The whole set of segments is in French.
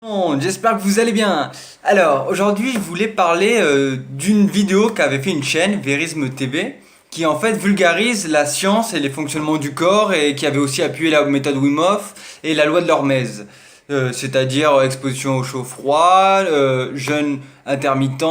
Bon, j'espère que vous allez bien. Alors, aujourd'hui, je voulais parler d'une vidéo qu'avait fait une chaîne, Verisme TV, qui en fait vulgarise la science et les fonctionnements du corps et qui avait aussi appuyé la méthode Wim Hof et la loi de l'Hormèse. C'est-à-dire exposition au chaud-froid, jeûne intermittent,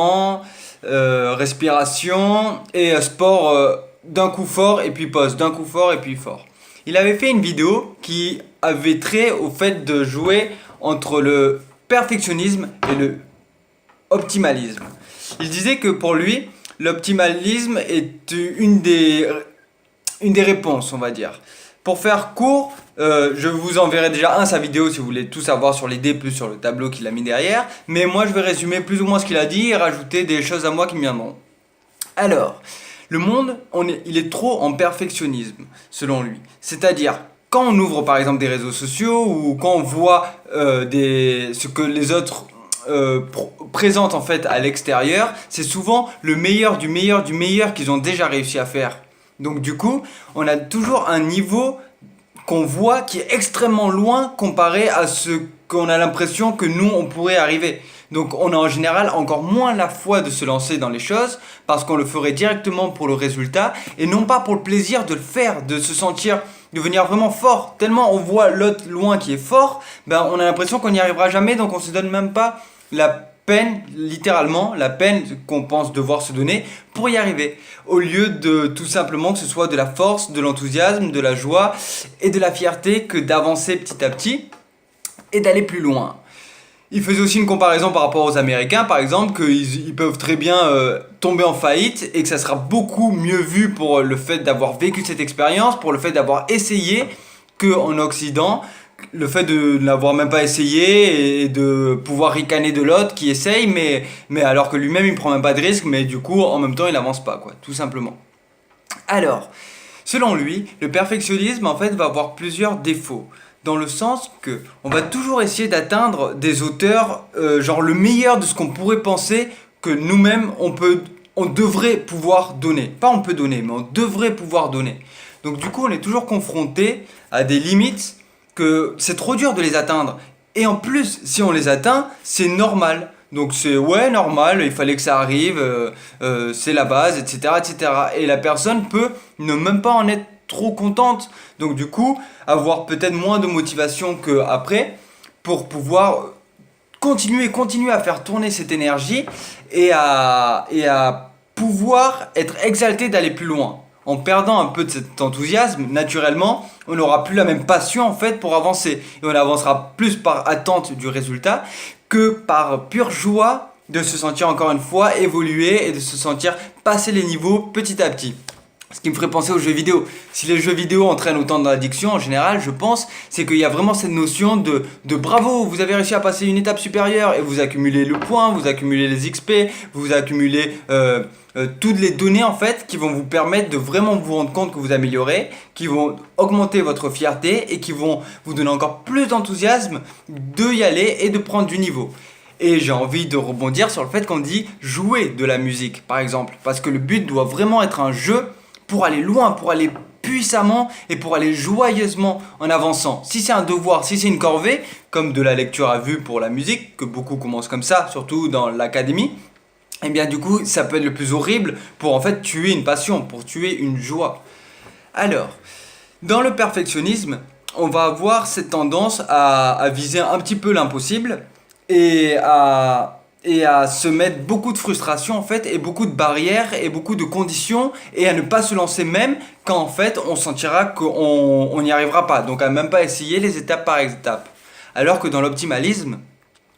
respiration et sport d'un coup fort et puis pause, d'un coup fort et puis fort. Il avait fait une vidéo qui avait trait au fait de jouer entre le perfectionnisme et le optimalisme. Il disait que pour lui, l'optimalisme est une des réponses, on va dire. Pour faire court, je vous enverrai déjà sa vidéo si vous voulez tout savoir sur l'idée, plus sur le tableau qu'il a mis derrière. Mais moi, je vais résumer plus ou moins ce qu'il a dit et rajouter des choses à moi qui me viendront. Alors, le monde, il est trop en perfectionnisme, selon lui. C'est-à-dire, quand on ouvre par exemple des réseaux sociaux ou quand on voit ce que les autres présentent en fait à l'extérieur, c'est souvent le meilleur du meilleur du meilleur qu'ils ont déjà réussi à faire. Donc du coup, on a toujours un niveau qu'on voit qui est extrêmement loin comparé à ce qu'on a l'impression que nous on pourrait arriver. Donc on a en général encore moins la foi de se lancer dans les choses parce qu'on le ferait directement pour le résultat et non pas pour le plaisir de le faire, de se sentir, devenir vraiment fort. Tellement on voit l'autre loin qui est fort, ben on a l'impression qu'on n'y arrivera jamais, donc on se donne même pas la peine, littéralement, la peine qu'on pense devoir se donner pour y arriver. Au lieu de tout simplement que ce soit de la force, de l'enthousiasme, de la joie et de la fierté que d'avancer petit à petit et d'aller plus loin. Il faisait aussi une comparaison par rapport aux Américains, par exemple, qu'ils peuvent très bien tomber en faillite et que ça sera beaucoup mieux vu pour le fait d'avoir vécu cette expérience, pour le fait d'avoir essayé qu'en Occident, le fait de n'avoir même pas essayé et de pouvoir ricaner de l'autre qui essaye, mais alors que lui-même il prend même pas de risque, mais du coup en même temps il avance pas, quoi, tout simplement. Alors, selon lui, le perfectionnisme en fait va avoir plusieurs défauts. Dans le sens que on va toujours essayer d'atteindre des hauteurs, genre le meilleur de ce qu'on pourrait penser que nous-mêmes on devrait pouvoir donner. Pas on peut donner, mais on devrait pouvoir donner. Donc du coup on est toujours confronté à des limites que c'est trop dur de les atteindre. Et en plus, si on les atteint, c'est normal. Donc c'est ouais normal, il fallait que ça arrive, c'est la base, etc., etc. Et la personne peut ne même pas en être trop contente. Donc du coup, avoir peut-être moins de motivation qu'après pour pouvoir continuer à faire tourner cette énergie et à pouvoir être exalté d'aller plus loin. En perdant un peu de cet enthousiasme, naturellement, on n'aura plus la même passion en fait pour avancer. Et on avancera plus par attente du résultat que par pure joie de se sentir encore une fois évoluer et de se sentir passer les niveaux petit à petit. Ce qui me ferait penser aux jeux vidéo. Si les jeux vidéo entraînent autant d'addiction, en général, je pense, c'est qu'il y a vraiment cette notion de bravo, vous avez réussi à passer une étape supérieure et vous accumulez le point, vous accumulez les XP, vous accumulez toutes les données en fait qui vont vous permettre de vraiment vous rendre compte que vous améliorez, qui vont augmenter votre fierté et qui vont vous donner encore plus d'enthousiasme de y aller et de prendre du niveau. Et j'ai envie de rebondir sur le fait qu'on dit jouer de la musique par exemple, parce que le but doit vraiment être un jeu pour aller loin, pour aller puissamment et pour aller joyeusement en avançant. Si c'est un devoir, si c'est une corvée, comme de la lecture à vue pour la musique, que beaucoup commencent comme ça, surtout dans l'académie, et bien du coup ça peut être le plus horrible pour en fait tuer une passion, pour tuer une joie. Alors, dans le perfectionnisme, on va avoir cette tendance à viser un petit peu l'impossible et à se mettre beaucoup de frustration en fait et beaucoup de barrières et beaucoup de conditions et à ne pas se lancer même quand en fait on sentira qu'on n'y arrivera pas, donc à même pas essayer les étapes par étapes. Alors que dans l'optimalisme,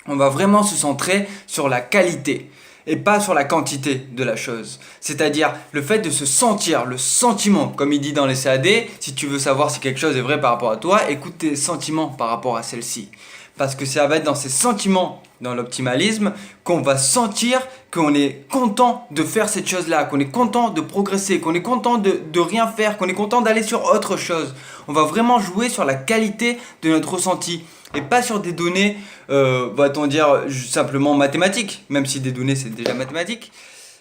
on va vraiment se centrer sur la qualité et pas sur la quantité de la chose. C'est-à-dire le fait de se sentir, le sentiment, comme il dit dans les CAD, si tu veux savoir si quelque chose est vrai par rapport à toi, écoute tes sentiments par rapport à celle-ci. Parce que ça va être dans ces sentiments, dans l'optimalisme, qu'on va sentir qu'on est content de faire cette chose-là, qu'on est content de progresser, qu'on est content de rien faire, qu'on est content d'aller sur autre chose. On va vraiment jouer sur la qualité de notre ressenti et pas sur des données, va-t-on dire, simplement mathématiques, même si des données c'est déjà mathématique,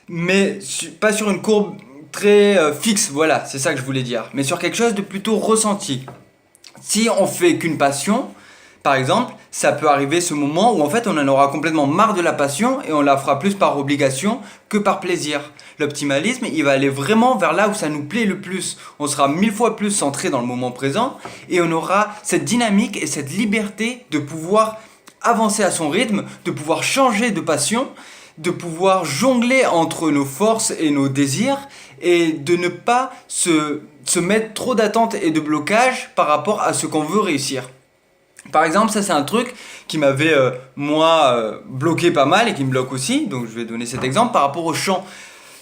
mais pas sur une courbe très fixe, voilà, c'est ça que je voulais dire, mais sur quelque chose de plutôt ressenti. Si on fait qu'une passion, par exemple, ça peut arriver ce moment où en fait on en aura complètement marre de la passion et on la fera plus par obligation que par plaisir. L'optimalisme, il va aller vraiment vers là où ça nous plaît le plus. On sera 1000 fois plus centré dans le moment présent et on aura cette dynamique et cette liberté de pouvoir avancer à son rythme, de pouvoir changer de passion, de pouvoir jongler entre nos forces et nos désirs et de ne pas se mettre trop d'attentes et de blocages par rapport à ce qu'on veut réussir. Par exemple, ça c'est un truc qui m'avait bloqué pas mal et qui me bloque aussi, donc je vais donner cet exemple par rapport au chant.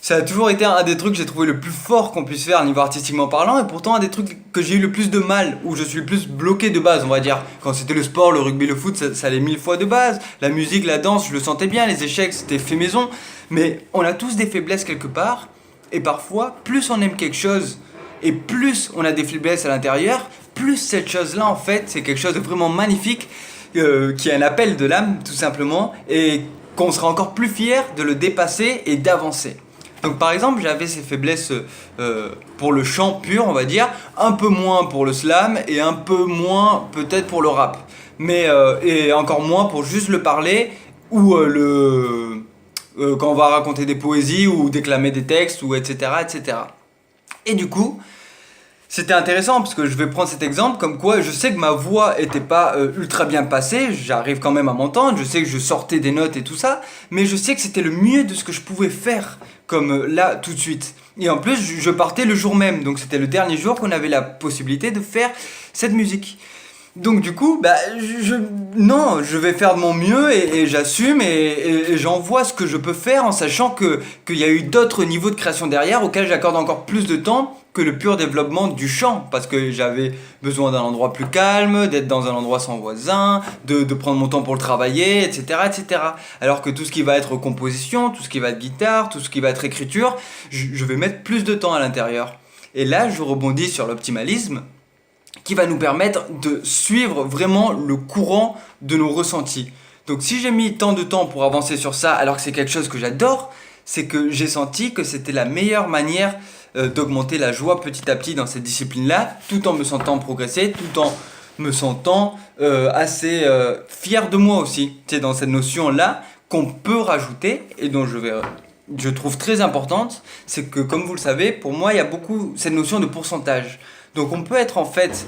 Ça a toujours été un des trucs que j'ai trouvé le plus fort qu'on puisse faire au niveau artistiquement parlant et pourtant un des trucs que j'ai eu le plus de mal, où je suis le plus bloqué de base on va dire. Quand c'était le sport, le rugby, le foot, ça allait 1000 fois de base. La musique, la danse, je le sentais bien, les échecs c'était fait maison. Mais on a tous des faiblesses quelque part et parfois plus on aime quelque chose et plus on a des faiblesses à l'intérieur, plus cette chose-là en fait c'est quelque chose de vraiment magnifique qui est un appel de l'âme tout simplement et qu'on sera encore plus fier de le dépasser et d'avancer. Donc par exemple j'avais ces faiblesses pour le chant pur on va dire, un peu moins pour le slam et un peu moins peut-être pour le rap. Mais et encore moins pour juste le parler ou quand on va raconter des poésies ou déclamer des textes ou etc. etc. Et du coup c'était intéressant parce que je vais prendre cet exemple comme quoi je sais que ma voix était pas ultra bien passée, j'arrive quand même à m'entendre, je sais que je sortais des notes et tout ça, mais je sais que c'était le mieux de ce que je pouvais faire comme là tout de suite. Et en plus je partais le jour même, donc c'était le dernier jour qu'on avait la possibilité de faire cette musique. Donc du coup, non, je vais faire de mon mieux et j'assume et j'envoie ce que je peux faire en sachant qu'il y a eu d'autres niveaux de création derrière auxquels j'accorde encore plus de temps que le pur développement du chant parce que j'avais besoin d'un endroit plus calme, d'être dans un endroit sans voisins, de prendre mon temps pour le travailler, etc., etc. Alors que tout ce qui va être composition, tout ce qui va être guitare, tout ce qui va être écriture, je vais mettre plus de temps à l'intérieur. Et là, je rebondis sur l'optimalisme qui va nous permettre de suivre vraiment le courant de nos ressentis. Donc si j'ai mis tant de temps pour avancer sur ça alors que c'est quelque chose que j'adore, c'est que j'ai senti que c'était la meilleure manière d'augmenter la joie petit à petit dans cette discipline-là, tout en me sentant progresser, tout en me sentant assez fier de moi aussi. C'est dans cette notion-là qu'on peut rajouter et dont je trouve très importante, c'est que comme vous le savez, pour moi il y a beaucoup cette notion de pourcentage. Donc on peut être en fait,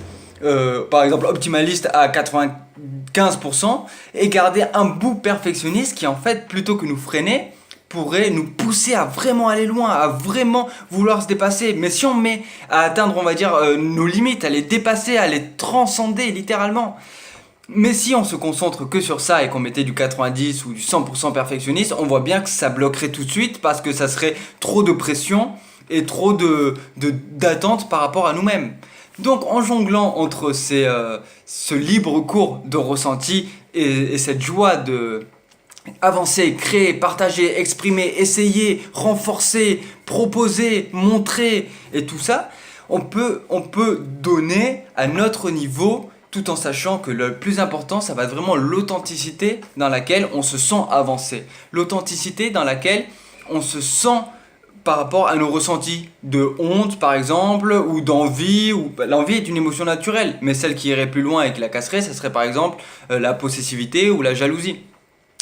par exemple, optimaliste à 95% et garder un bout perfectionniste qui en fait, plutôt que nous freiner, pourrait nous pousser à vraiment aller loin, à vraiment vouloir se dépasser. Mais si on met à atteindre, on va dire, nos limites, à les dépasser, à les transcender littéralement. Mais si on se concentre que sur ça et qu'on mettait du 90 ou du 100% perfectionniste, on voit bien que ça bloquerait tout de suite parce que ça serait trop de pression et trop d'attentes par rapport à nous-mêmes. Donc en jonglant entre ce libre cours de ressenti et cette joie de avancer, créer, partager, exprimer, essayer, renforcer, proposer, montrer et tout ça, on peut donner à notre niveau tout en sachant que le plus important, ça va être vraiment l'authenticité dans laquelle on se sent avancer. L'authenticité dans laquelle on se sent par rapport à nos ressentis de honte par exemple ou d'envie l'envie est une émotion naturelle mais celle qui irait plus loin et qui la casserait ça serait par exemple la possessivité ou la jalousie.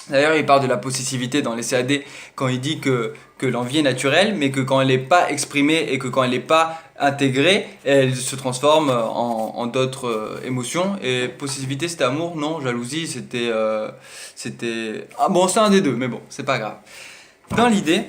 D'ailleurs il parle de la possessivité dans les CAD quand il dit que l'envie est naturelle mais que quand elle n'est pas exprimée et que quand elle n'est pas intégrée elle se transforme en d'autres émotions. Et possessivité c'était amour, non, jalousie c'était ah bon c'est un des deux mais bon c'est pas grave. Dans l'idée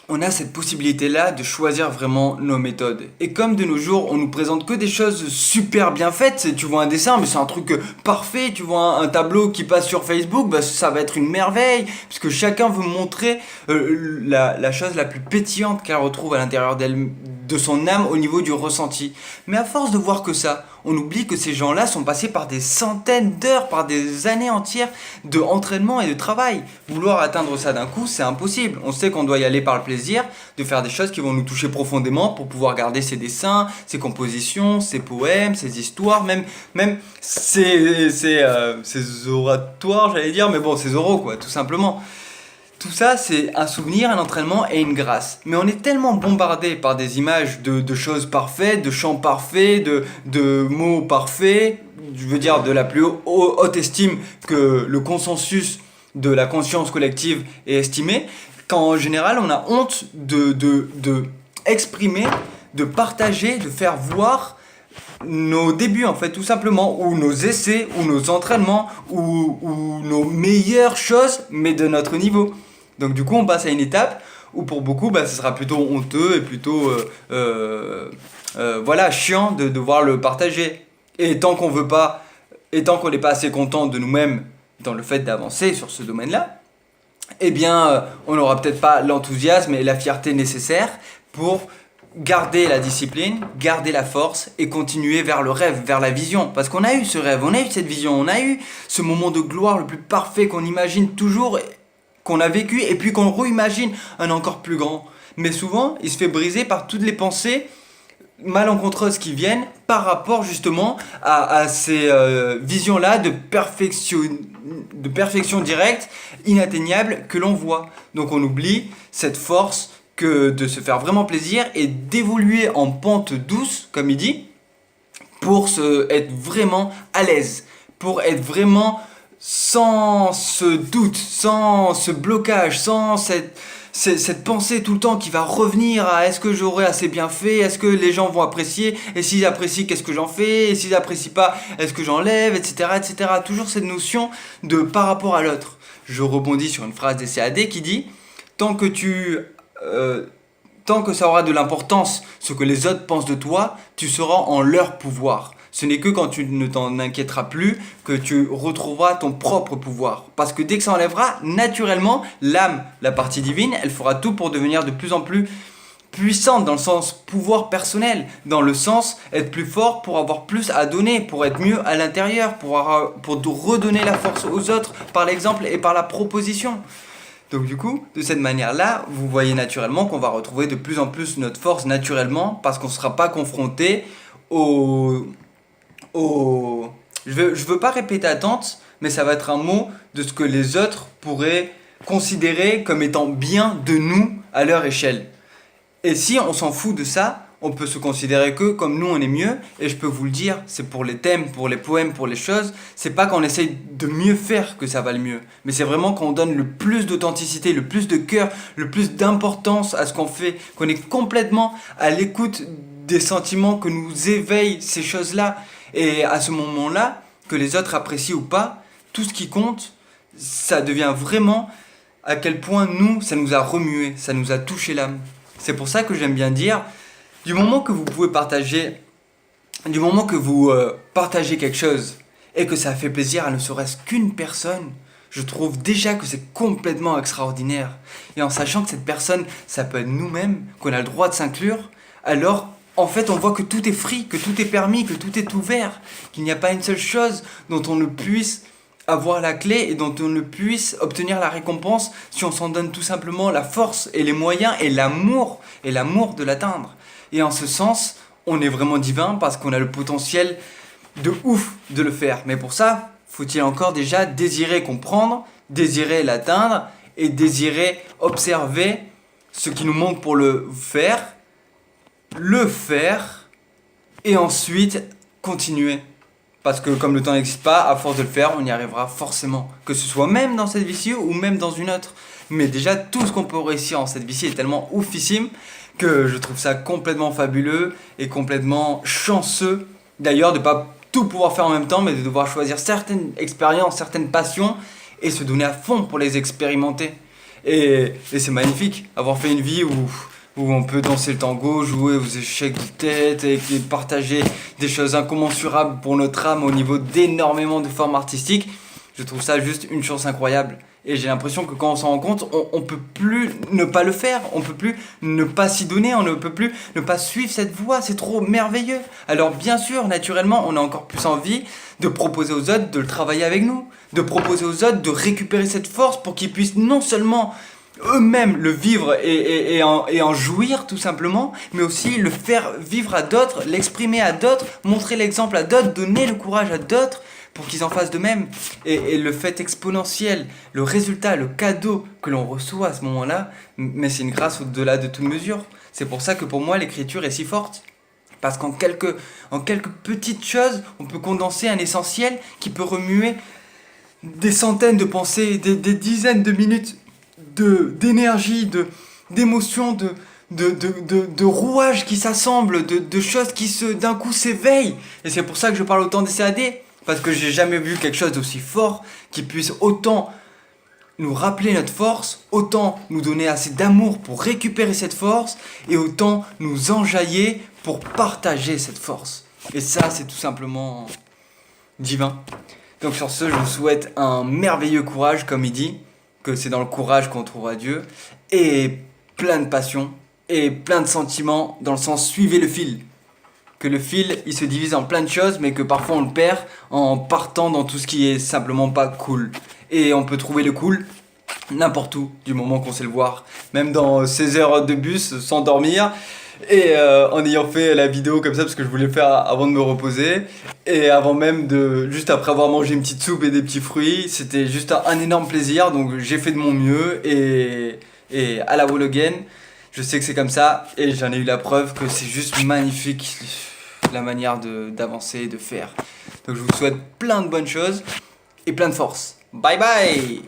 on a cette possibilité-là de choisir vraiment nos méthodes. Et comme de nos jours, on nous présente que des choses super bien faites, tu vois un dessin, mais c'est un truc parfait, tu vois un tableau qui passe sur Facebook, ça va être une merveille, parce que chacun veut montrer la chose la plus pétillante qu'elle retrouve à l'intérieur d'elle, de son âme au niveau du ressenti. Mais à force de voir que ça, on oublie que ces gens-là sont passés par des centaines d'heures, par des années entières d'entraînement et de travail. Vouloir atteindre ça d'un coup, c'est impossible. On sait qu'on doit y aller par le plaisir, de faire des choses qui vont nous toucher profondément pour pouvoir garder ses dessins, ses compositions, ses poèmes, ses histoires, même ses oratoires, j'allais dire, mais bon, ses oraux, quoi, tout simplement. Tout ça, c'est un souvenir, un entraînement et une grâce. Mais on est tellement bombardé par des images de choses parfaites, de chants parfaits, de mots parfaits, je veux dire de la plus haute estime que le consensus de la conscience collective est estimé, qu'en général, on a honte de exprimer, de partager, de faire voir nos débuts en fait tout simplement, ou nos essais, ou nos entraînements, ou nos meilleures choses, mais de notre niveau. Donc du coup on passe à une étape où pour beaucoup ce sera plutôt honteux et plutôt voilà, chiant de devoir le partager. Et tant qu'on veut pas, et tant qu'on n'est pas assez content de nous-mêmes dans le fait d'avancer sur ce domaine-là, eh bien on n'aura peut-être pas l'enthousiasme et la fierté nécessaires pour garder la discipline, garder la force et continuer vers le rêve, vers la vision. Parce qu'on a eu ce rêve, on a eu cette vision, on a eu ce moment de gloire le plus parfait qu'on imagine toujours, qu'on a vécu, et puis qu'on réimagine un encore plus grand. Mais souvent, il se fait briser par toutes les pensées malencontreuses qui viennent par rapport justement à ces visions-là de perfection directe, inatteignable, que l'on voit. Donc on oublie cette force que de se faire vraiment plaisir et d'évoluer en pente douce, comme il dit, pour être vraiment à l'aise, pour être vraiment sans ce doute, sans ce blocage, sans cette pensée tout le temps qui va revenir à est-ce que j'aurais assez bien fait, est-ce que les gens vont apprécier, et s'ils apprécient, qu'est-ce que j'en fais, et s'ils n'apprécient pas, est-ce que j'enlève, etc., etc. Toujours cette notion de par rapport à l'autre. Je rebondis sur une phrase des CAD qui dit « Tant que ça aura de l'importance ce que les autres pensent de toi, tu seras en leur pouvoir. Ce n'est que quand tu ne t'en inquiéteras plus que tu retrouveras ton propre pouvoir. Parce que dès que ça enlèvera, naturellement, l'âme, la partie divine, elle fera tout pour devenir de plus en plus puissante dans le sens pouvoir personnel, dans le sens être plus fort pour avoir plus à donner, pour être mieux à l'intérieur, pour redonner la force aux autres par l'exemple et par la proposition. Donc du coup, de cette manière-là, vous voyez naturellement qu'on va retrouver de plus en plus notre force naturellement parce qu'on ne sera pas confronté je veux pas répéter attente, mais ça va être un mot de ce que les autres pourraient considérer comme étant bien de nous à leur échelle. Et si on s'en fout de ça, on peut se considérer que comme nous on est mieux, et je peux vous le dire, c'est pour les thèmes, pour les poèmes, pour les choses, c'est pas qu'on essaye de mieux faire que ça va le mieux, mais c'est vraiment qu'on donne le plus d'authenticité, le plus de cœur, le plus d'importance à ce qu'on fait, qu'on est complètement à l'écoute des sentiments que nous éveillent ces choses-là, et à ce moment-là, que les autres apprécient ou pas, tout ce qui compte, ça devient vraiment à quel point nous, ça nous a remué, ça nous a touché l'âme. C'est pour ça que j'aime bien dire, du moment que vous pouvez partager, du moment que vous partagez quelque chose et que ça fait plaisir à ne serait-ce qu'une personne, je trouve déjà que c'est complètement extraordinaire. Et en sachant que cette personne, ça peut être nous-mêmes, qu'on a le droit de s'inclure, alors en fait on voit que tout est free, que tout est permis, que tout est ouvert, qu'il n'y a pas une seule chose dont on ne puisse avoir la clé et dont on ne puisse obtenir la récompense si on s'en donne tout simplement la force et les moyens et l'amour de l'atteindre. Et en ce sens, on est vraiment divin parce qu'on a le potentiel de ouf de le faire. Mais pour ça, faut-il encore déjà désirer comprendre, désirer l'atteindre et désirer observer ce qui nous manque pour le faire et ensuite continuer. Parce que comme le temps n'existe pas, à force de le faire, on y arrivera forcément. Que ce soit même dans cette vie-ci ou même dans une autre. Mais déjà, tout ce qu'on peut réussir en cette vie-ci est tellement oufissime que je trouve ça complètement fabuleux et complètement chanceux. D'ailleurs, de ne pas tout pouvoir faire en même temps, mais de devoir choisir certaines expériences, certaines passions et se donner à fond pour les expérimenter. Et c'est magnifique, avoir fait une vie où on peut danser le tango, jouer aux échecs de tête et partager des choses incommensurables pour notre âme au niveau d'énormément de formes artistiques. Je trouve ça juste une chance incroyable. Et j'ai l'impression que quand on s'en rend compte, on peut plus ne pas le faire, on peut plus ne pas s'y donner, on ne peut plus ne pas suivre cette voie, c'est trop merveilleux. Alors bien sûr, naturellement, on a encore plus envie de proposer aux autres de le travailler avec nous, de proposer aux autres de récupérer cette force pour qu'ils puissent non seulement eux-mêmes le vivre et en jouir tout simplement, mais aussi le faire vivre à d'autres, l'exprimer à d'autres, montrer l'exemple à d'autres, donner le courage à d'autres, pour qu'ils en fassent de même. Et le fait exponentiel, le résultat, le cadeau que l'on reçoit à ce moment-là, mais c'est une grâce au-delà de toute mesure. C'est pour ça que pour moi l'écriture est si forte. Parce en quelques petites choses, on peut condenser un essentiel qui peut remuer des centaines de pensées, des dizaines de minutes d'énergie, d'émotions, de rouages qui s'assemblent, de choses qui d'un coup s'éveillent. Et c'est pour ça que je parle autant des CAD, parce que j'ai jamais vu quelque chose d'aussi fort qui puisse autant nous rappeler notre force, autant nous donner assez d'amour pour récupérer cette force, et autant nous enjailler pour partager cette force. Et ça, c'est tout simplement divin. Donc sur ce, je vous souhaite un merveilleux courage, comme il dit, que c'est dans le courage qu'on trouvera Dieu, et plein de passion, et plein de sentiments, dans le sens suivez le fil. Que le fil, il se divise en plein de choses, mais que parfois on le perd en partant dans tout ce qui est simplement pas cool. Et on peut trouver le cool n'importe où, du moment qu'on sait le voir. Même dans 16 heures de bus, sans dormir, et en ayant fait la vidéo comme ça, parce que je voulais le faire avant de me reposer, et avant même juste après avoir mangé une petite soupe et des petits fruits, c'était juste un énorme plaisir, donc j'ai fait de mon mieux, et à la wall again. Je sais que c'est comme ça, et j'en ai eu la preuve que c'est juste magnifique la manière d'avancer et de faire. Donc je vous souhaite plein de bonnes choses et plein de force. Bye bye!